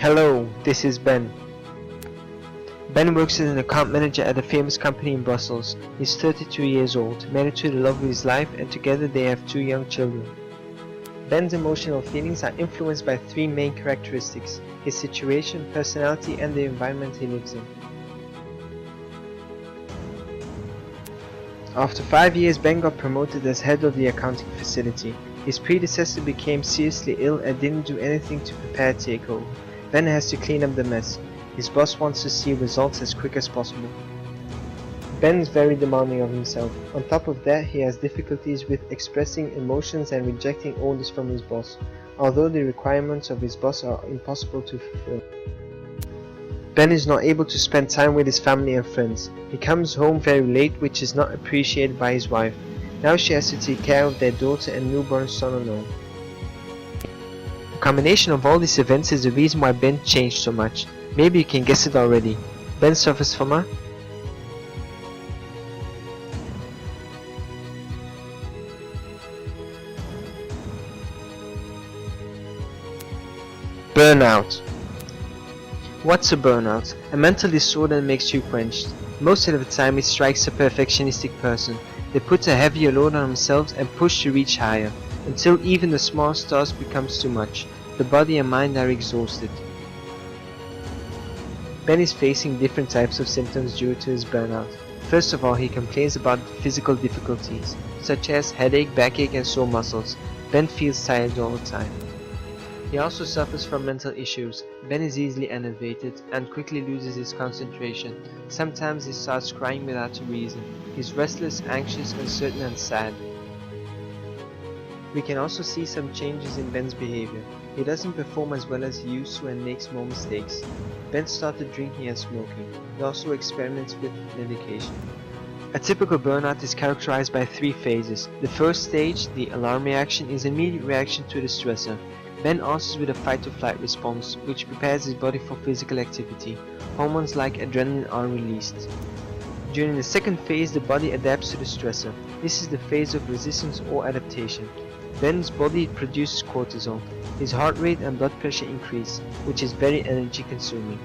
Hello, this is Ben. Ben works as an account manager at a famous company in Brussels. He's 32 years old, married to the love of his life, and together they have 2 young children. Ben's emotional feelings are influenced by 3 main characteristics: his situation, personality, and the environment he lives in. After 5 years, Ben got promoted as head of the accounting facility. His predecessor became seriously ill and didn't do anything to prepare a takeover. Ben has to clean up the mess. His boss wants to see results as quick as possible. Ben is very demanding of himself. On top of that, he has difficulties with expressing emotions and rejecting orders from his boss, although the requirements of his boss are impossible to fulfill. Ben is not able to spend time with his family and friends. He comes home very late, which is not appreciated by his wife. Now she has to take care of their daughter and newborn son alone. The combination of all these events is the reason why Ben changed so much. Maybe you can guess it already. Ben suffers from a burnout. What's a burnout? A mental disorder that makes you quenched. Most of the time it strikes a perfectionistic person. They put a heavier load on themselves and push to reach higher, until even the smallest task becomes too much. The body and mind are exhausted. Ben is facing different types of symptoms due to his burnout. First of all, he complains about physical difficulties, such as headache, backache, and sore muscles. Ben feels tired all the time. He also suffers from mental issues. Ben is easily enervated and quickly loses his concentration. Sometimes he starts crying without a reason. He's restless, anxious, uncertain, and sad. We can also see some changes in Ben's behavior. He doesn't perform as well as he used to and makes more mistakes. Ben started drinking and smoking. He also experiments with medication. A typical burnout is characterized by 3 phases. The first stage, the alarm reaction, is an immediate reaction to the stressor. Ben answers with a fight-or-flight response, which prepares his body for physical activity. Hormones like adrenaline are released. During the second phase, the body adapts to the stressor. This is the phase of resistance or adaptation. Ben's body produces cortisol. His heart rate and blood pressure increase, which is very energy consuming.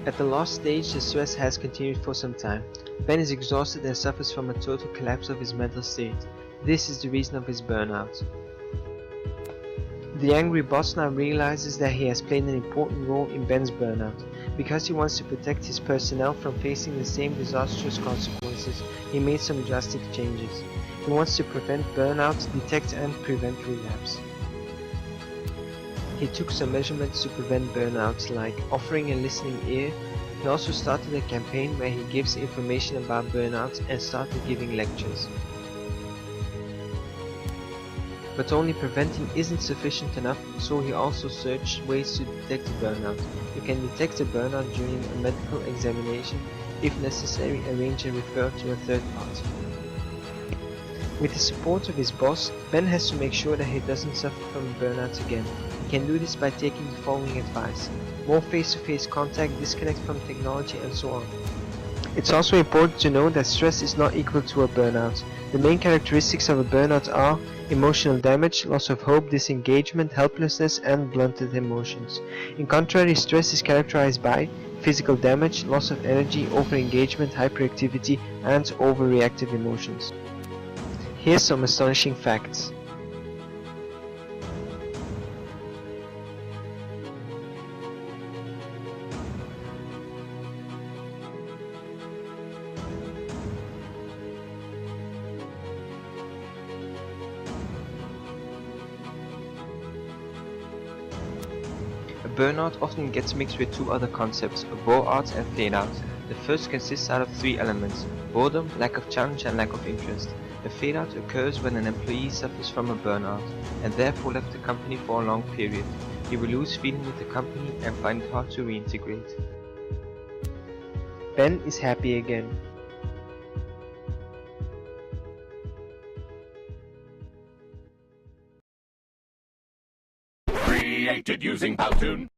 At the last stage, the stress has continued for some time. Ben is exhausted and suffers from a total collapse of his mental state. This is the reason of his burnout. The angry boss now realizes that he has played an important role in Ben's burnout. Because he wants to protect his personnel from facing the same disastrous consequences, he made some drastic changes. He wants to prevent burnout, detect and prevent relapse. He took some measurements to prevent burnout, like offering a listening ear. He also started a campaign where he gives information about burnout and started giving lectures. But only preventing isn't sufficient enough, so he also searched ways to detect a burnout. You can detect a burnout during a medical examination. If necessary, arrange and refer to a third party. With the support of his boss, Ben has to make sure that he doesn't suffer from burnout again. He can do this by taking the following advice: more face-to-face contact, disconnect from technology, and so on. It's also important to know that stress is not equal to a burnout. The main characteristics of a burnout are emotional damage, loss of hope, disengagement, helplessness, and blunted emotions. In contrary, stress is characterized by physical damage, loss of energy, overengagement, hyperactivity, and overreactive emotions. Here's some astonishing facts. A burnout often gets mixed with 2 other concepts, bore-out and fade-out. The first consists out of 3 elements: boredom, lack of challenge, and lack of interest. A fade-out occurs when an employee suffers from a burnout, and therefore left the company for a long period. He will lose feeling with the company and find it hard to reintegrate. Ben is happy again. Created using Powtoon.